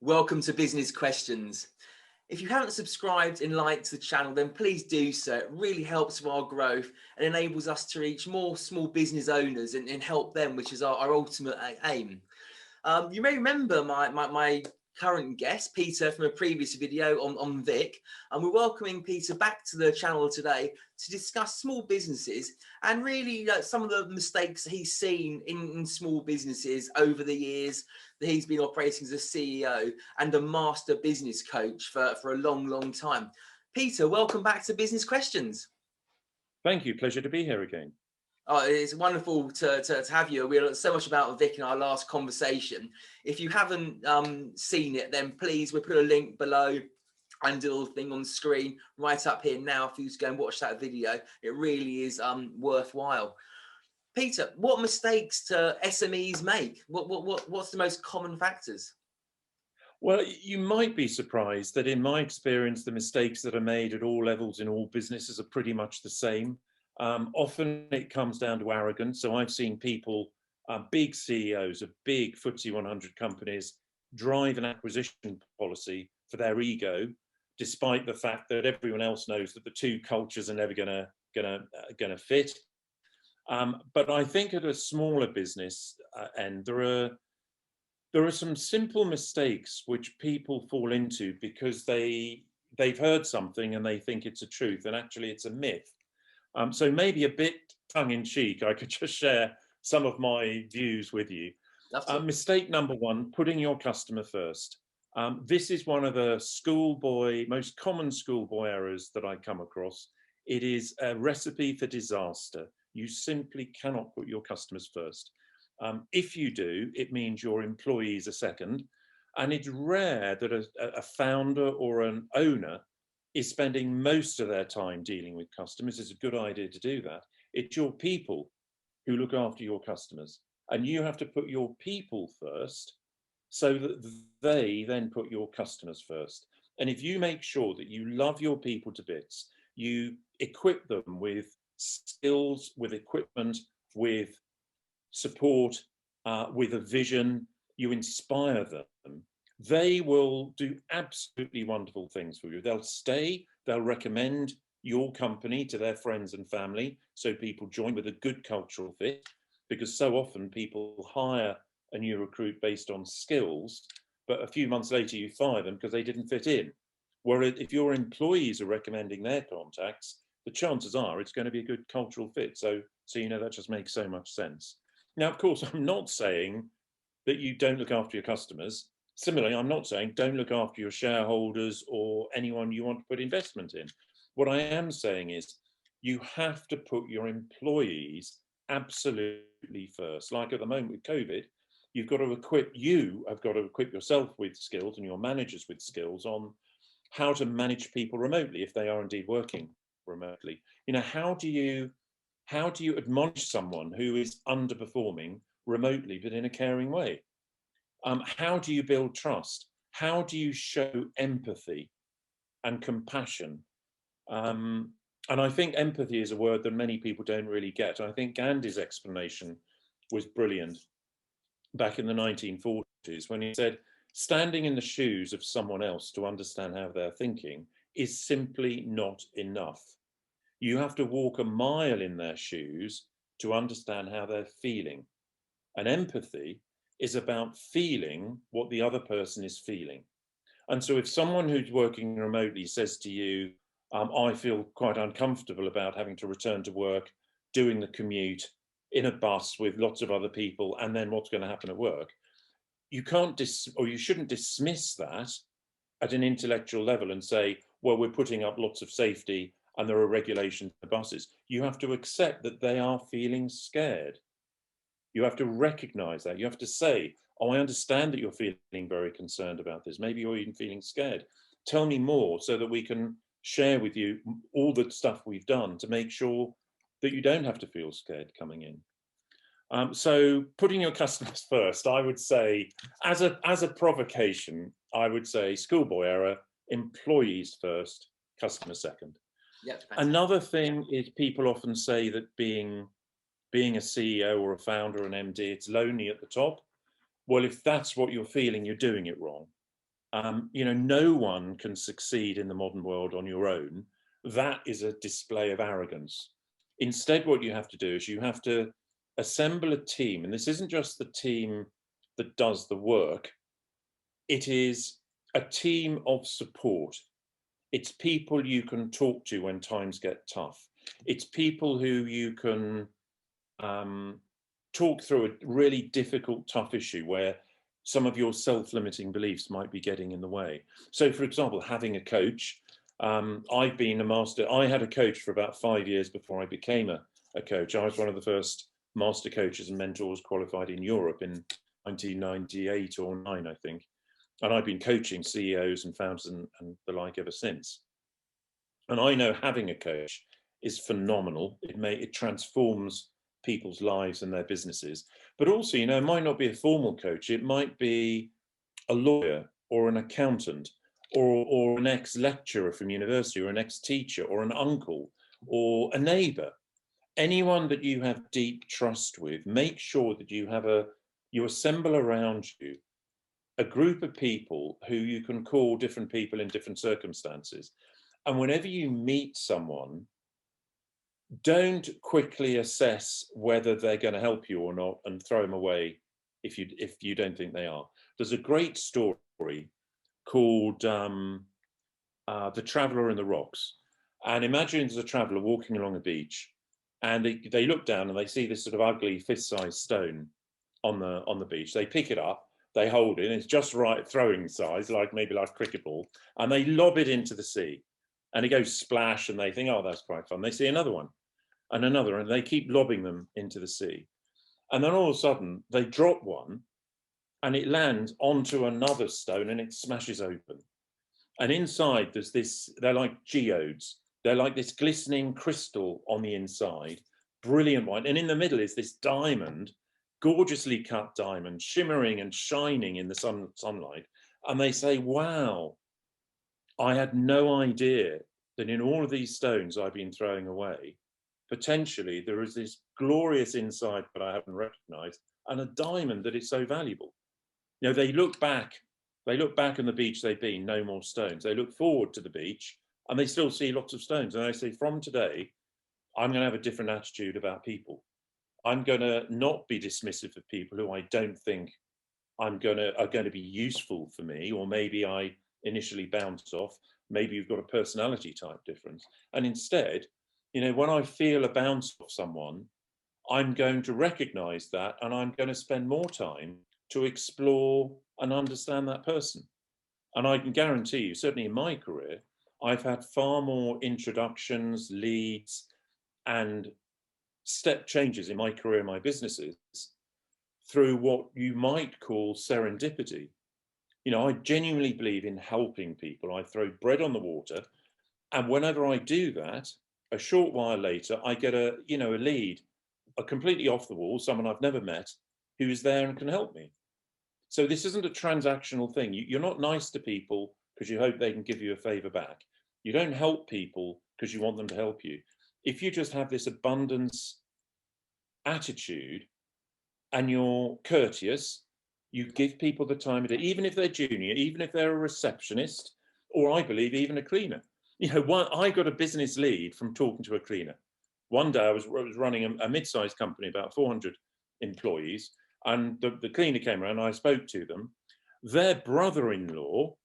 Welcome to Business Questions. If you haven't subscribed and liked the channel, then please do so. It really helps with our growth and enables us to reach more small business owners and help them, which is our ultimate aim. You may remember my current guest, Peter, from a previous video on Vic, and we're welcoming Peter back to the channel today to discuss small businesses and really some of the mistakes he's seen in small businesses over the years that he's been operating as a CEO and a master business coach for a long time. Peter, welcome back to Business Questions. Thank you. Pleasure to be here again. Oh, it's wonderful to have you. We learned so much about Vic in our last conversation. If you haven't seen it, then please, we'll put a link below and a little thing on the screen right up here now for you to go and watch that video. It really is worthwhile. Peter, what mistakes do SMEs make? What's the most common factors? Well, you might be surprised that in my experience, the mistakes that are made at all levels in all businesses are pretty much the same. Often it comes down to arrogance. So I've seen people, big CEOs of big FTSE 100 companies, drive an acquisition policy for their ego, despite the fact that everyone else knows that the two cultures are never gonna fit. But I think at a smaller business end, there are some simple mistakes which people fall into because they've heard something and they think it's a truth, and actually it's a myth. So maybe a bit tongue-in-cheek, I could just share some of my views with you. Mistake number one, putting your customer first. This is one of the most common schoolboy errors that I come across. It is a recipe for disaster. You simply cannot put your customers first. If you do, it means your employees are second. And it's rare that a founder or an owner is spending most of their time dealing with customers. It's a good idea to do that. It's your people who look after your customers. And you have to put your people first so that they then put your customers first. And if you make sure that you love your people to bits, you equip them with skills, with equipment, with support, with a vision, you inspire them, they will do absolutely wonderful things for you. They'll stay, they'll recommend your company to their friends and family, so people join with a good cultural fit, because so often people hire a new recruit based on skills, but a few months later you fire them because they didn't fit in. Whereas if your employees are recommending their contacts, the chances are it's going to be a good cultural fit. So you know, that just makes so much sense. Now, of course, I'm not saying that you don't look after your customers. Similarly, I'm not saying don't look after your shareholders or anyone you want to put investment in. What I am saying is you have to put your employees absolutely first. Like at the moment with COVID, you have got to equip yourself with skills and your managers with skills on how to manage people remotely if they are indeed working remotely. You know, how do you admonish someone who is underperforming remotely but in a caring way? How do you build trust? How do you show empathy and compassion? And I think empathy is a word that many people don't really get. I think Gandhi's explanation was brilliant back in the 1940s when he said, standing in the shoes of someone else to understand how they're thinking is simply not enough. You have to walk a mile in their shoes to understand how they're feeling. And empathy is about feeling what the other person is feeling. And so if someone who's working remotely says to you, I feel quite uncomfortable about having to return to work, doing the commute in a bus with lots of other people, and then what's going to happen at work, you shouldn't dismiss that at an intellectual level and say, well, we're putting up lots of safety and there are regulations for buses. You have to accept that they are feeling scared. You have to recognize that. You have to say, oh, I understand that you're feeling very concerned about this. Maybe you're even feeling scared. Tell me more so that we can share with you all the stuff we've done to make sure that you don't have to feel scared coming in. So putting your customers first, I would say, as a provocation, I would say schoolboy error, employees first, customer second. Yep, another thing is people often say that being a CEO or a founder or an MD, it's lonely at the top. Well, if that's what you're feeling, you're doing it wrong. No one can succeed in the modern world on your own. That is a display of arrogance. Instead, what you have to do is you have to assemble a team, and this isn't just the team that does the work, it is a team of support. It's people you can talk to when times get tough. It's people who you can talk through a really difficult, tough issue where some of your self-limiting beliefs might be getting in the way. So, for example, having a coach. I've been a master. I had a coach for about 5 years before I became a coach. I was one of the first master coaches and mentors qualified in Europe in 1998 or 9, I think. And I've been coaching CEOs and founders and the like ever since. And I know having a coach is phenomenal. It transforms people's lives and their businesses. But also, it might not be a formal coach. It might be a lawyer or an accountant or an ex-lecturer from university or an ex-teacher or an uncle or a neighbor. Anyone that you have deep trust with, make sure that you assemble around you a group of people who you can call different people in different circumstances. And whenever you meet someone, don't quickly assess whether they're going to help you or not and throw them away if you don't think they are. There's a great story called The Traveller in the Rocks. And imagine there's a traveller walking along a beach, and they look down and they see this sort of ugly fist-sized stone on the beach. They pick it up, they hold it, and it's just right throwing size, maybe like a cricket ball, and they lob it into the sea. And it goes splash, and they think, oh, that's quite fun. They see another one and another, and they keep lobbing them into the sea. And then all of a sudden, they drop one, and it lands onto another stone, and it smashes open. And inside, they're like geodes. They're like this glistening crystal on the inside, brilliant white. And in the middle is this diamond, gorgeously cut diamond, shimmering and shining in the sunlight. And they say, wow, I had no idea that in all of these stones I've been throwing away, potentially there is this glorious inside that I haven't recognized, and a diamond that is so valuable. They look back on the beach they've been, no more stones. They look forward to the beach and they still see lots of stones. And they say, from today, I'm going to have a different attitude about people. I'm going to not be dismissive of people who I don't think are going to be useful for me, or maybe I initially bounce off. Maybe you've got a personality type difference. And instead, when I feel a bounce off someone, I'm going to recognize that, and I'm going to spend more time to explore and understand that person. And I can guarantee you, certainly in my career, I've had far more introductions, leads, and step changes in my career, my businesses, through what you might call serendipity. I genuinely believe in helping people. I throw bread on the water, and whenever I do that, a short while later, I get a lead, a completely off the wall, someone I've never met, who is there and can help me. So this isn't a transactional thing. You're not nice to people because you hope they can give you a favor back. You don't help people because you want them to help you. If you just have this abundance attitude and you're courteous, you give people the time of day, even if they're junior, even if they're a receptionist, or I believe even a cleaner. I got a business lead from talking to a cleaner. One day I was running a mid-sized company, about 400 employees, and the cleaner came around and I spoke to them. Their brother-in-law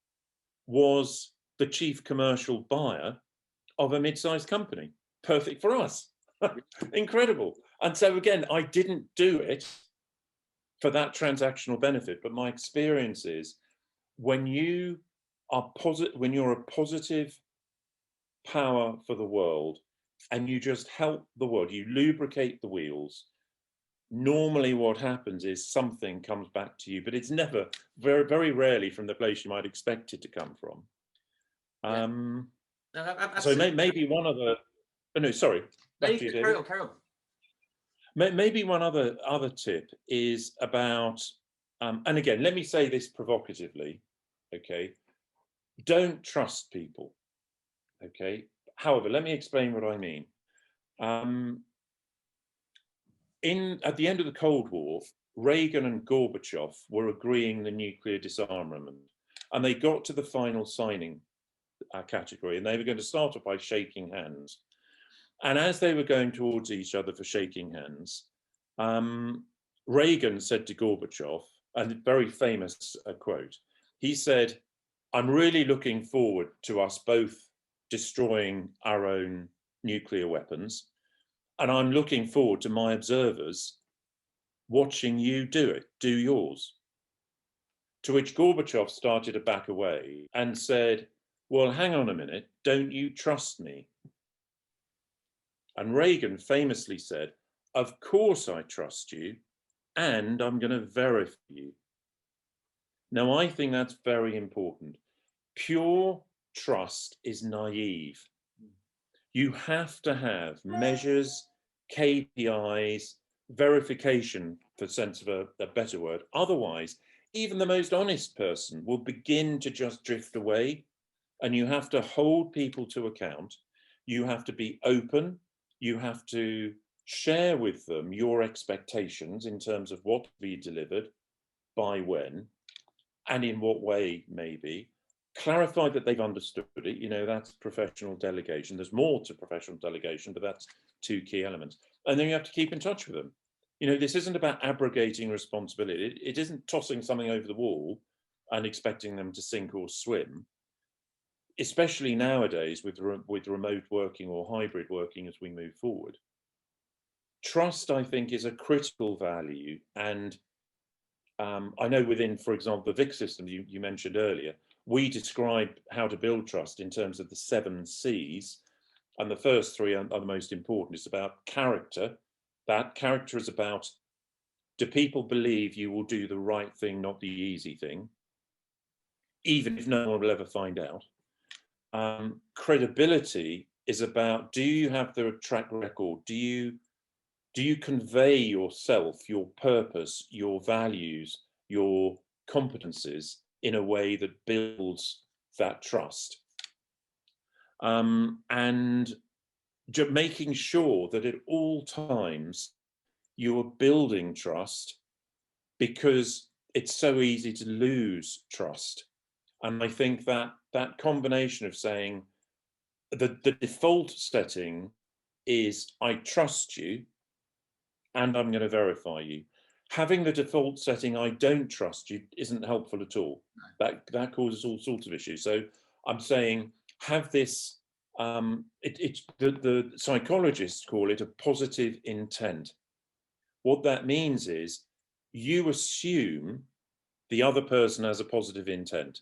was the chief commercial buyer of a mid-sized company. Perfect for us. Incredible. And so again, I didn't do it for that transactional benefit, but my experience is when you're a positive power for the world and you just help the world, you lubricate the wheels, normally what happens is something comes back to you, but it's never, very, very rarely from the place you might expect it to come from. So maybe one other, oh no, sorry. No, carry on. Maybe one other tip is about, and again, let me say this provocatively, okay? Don't trust people, okay? However, let me explain what I mean. At the end of the Cold War, Reagan and Gorbachev were agreeing the nuclear disarmament. And they got to the final signing category, and they were going to start off by shaking hands. And as they were going towards each other for shaking hands, Reagan said to Gorbachev, and a very famous quote, he said, "I'm really looking forward to us both destroying our own nuclear weapons, and I'm looking forward to my observers watching you do it, do yours." To which Gorbachev started to back away and said, "Well, hang on a minute, don't you trust me?" And Reagan famously said, "Of course I trust you, and I'm going to verify you." Now, I think that's very important. Pure trust is naive. You have to have measures, KPIs, verification, for sense of a better word. Otherwise, even the most honest person will begin to just drift away, and you have to hold people to account. You have to be open. You have to share with them your expectations in terms of what to be delivered, by when, and in what way, maybe. Clarify that they've understood it. You know, that's professional delegation. There's more to professional delegation, but that's two key elements. And then you have to keep in touch with them. You know, this isn't about abrogating responsibility. It isn't tossing something over the wall and expecting them to sink or swim, especially nowadays with remote working or hybrid working as we move forward. Trust, I think, is a critical value. And I know within, for example, the VIC system you mentioned earlier, we describe how to build trust in terms of the 7 C's. And the first 3 are the most important. It's about character. That character is about, do people believe you will do the right thing, not the easy thing, even if no one will ever find out? Credibility is about, do you have the track record? Do you convey yourself, your purpose, your values, your competencies in a way that builds that trust? And making sure that at all times you are building trust, because it's so easy to lose trust. And I think that that combination of saying the default setting is, I trust you and I'm going to verify you. Having the default setting, I don't trust you, isn't helpful at all. That causes all sorts of issues. So I'm saying, have this, the psychologists call it a positive intent. What that means is you assume the other person has a positive intent,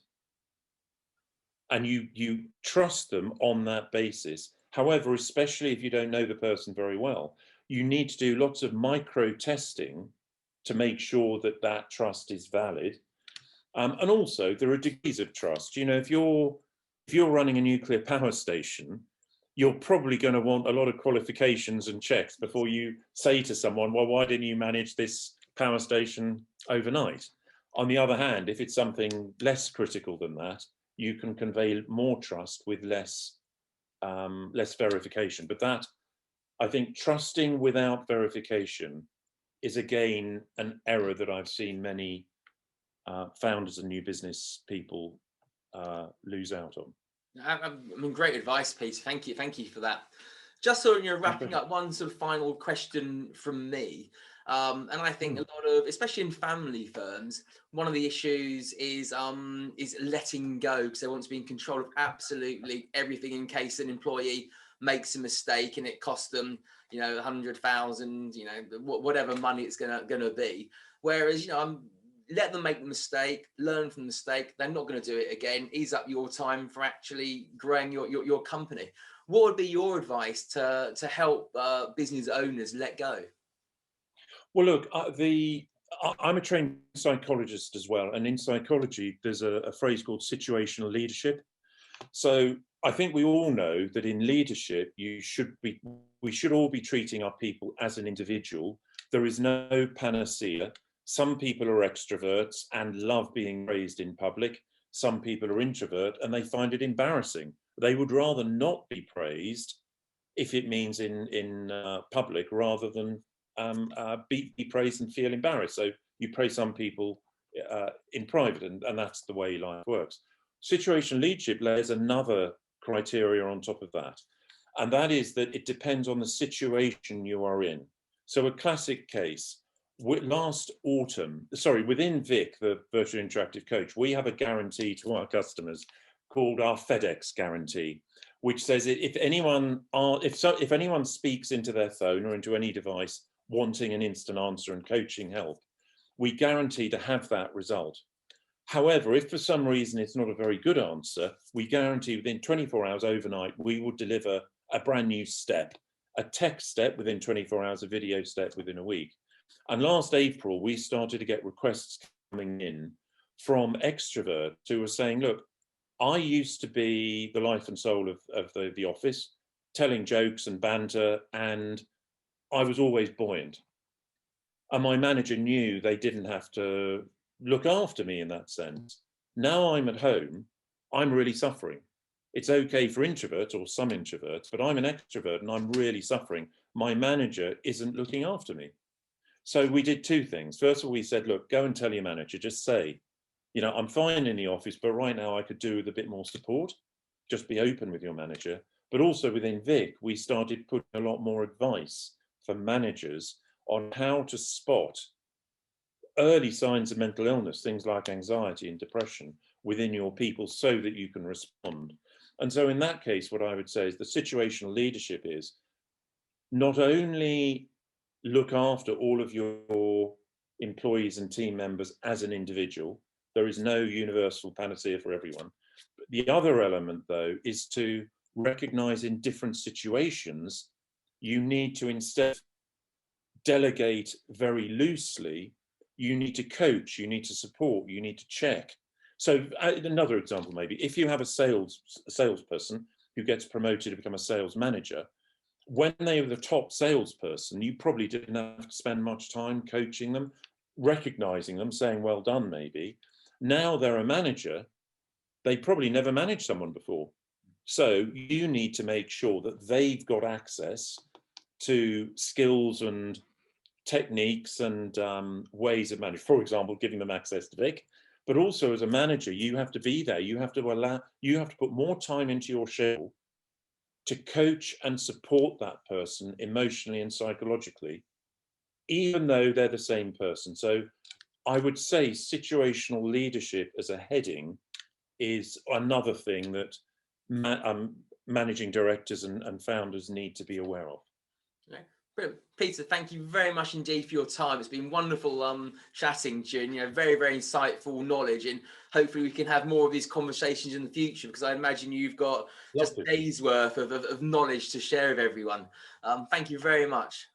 and you trust them on that basis. However, especially if you don't know the person very well, you need to do lots of micro testing to make sure that that trust is valid. And also, there are degrees of trust. You know, if you're running a nuclear power station, you're probably going to want a lot of qualifications and checks before you say to someone, well, why didn't you manage this power station overnight? On the other hand, if it's something less critical than that, you can convey more trust with less verification. But that, I think, trusting without verification is again an error that I've seen many founders and new business people lose out on. I mean, great advice, Peter. Thank you for that. Just so you're wrapping up, one sort of final question from me. And I think a lot of, especially in family firms, one of the issues is letting go, because they want to be in control of absolutely everything in case an employee makes a mistake and it costs them, 100,000, whatever money it's gonna be. Whereas, let them make the mistake, learn from the mistake. They're not going to do it again. Ease up your time for actually growing your company. What would be your advice to help business owners let go? Well, look, I'm a trained psychologist as well. And in psychology, there's a phrase called situational leadership. So I think we all know that in leadership, we should all be treating our people as an individual. There is no panacea. Some people are extroverts and love being praised in public. Some people are introvert and they find it embarrassing. They would rather not be praised if it means in public, rather than be praised and feel embarrassed. So you praise some people in private, and that's the way life works. Situational leadership layers another criteria on top of that, and that is that it depends on the situation you are in. So a classic case, last autumn, within Vic, the virtual interactive coach, we have a guarantee to our customers called our FedEx guarantee, which says if anyone speaks into their phone or into any device wanting an instant answer and coaching help, we guarantee to have that result. However, if for some reason it's not a very good answer, we guarantee within 24 hours overnight, we will deliver a brand new step, a text step within 24 hours, a video step within a week. And last April, we started to get requests coming in from extroverts who were saying, look, I used to be the life and soul of the office, telling jokes and banter, and I was always buoyant. And my manager knew they didn't have to look after me in that sense. Now I'm at home, I'm really suffering. It's okay for introverts or some introverts, but I'm an extrovert and I'm really suffering. My manager isn't looking after me. So we did two things. First of all, we said, look, go and tell your manager, just say, you know, I'm fine in the office, but right now I could do with a bit more support. Just be open with your manager. But also within Vic, we started putting a lot more advice for managers on how to spot early signs of mental illness, things like anxiety and depression within your people so that you can respond. And so in that case, what I would say is the situational leadership is not only look after all of your employees and team members as an individual. There is no universal panacea for everyone. But the other element, though, is to recognize in different situations, you need to, instead of delegate very loosely, you need to coach, you need to support, you need to check. So another example, maybe, if you have a salesperson who gets promoted to become a sales manager, when they were the top salesperson, you probably didn't have to spend much time coaching them, recognizing them, saying, well done, maybe. Now they're a manager, they probably never managed someone before. So you need to make sure that they've got access to skills and techniques and ways of managing, for example, giving them access to Vic. But also as a manager, you have to be there. You have to put more time into your schedule to coach and support that person emotionally and psychologically, even though they're the same person. So I would say situational leadership as a heading is another thing that managing directors and founders need to be aware of. Okay. Brilliant. Peter, thank you very much indeed for your time. It's been wonderful chatting to you, and very, very insightful knowledge, and hopefully we can have more of these conversations in the future, because I imagine you've got just days worth of knowledge to share with everyone. Thank you very much.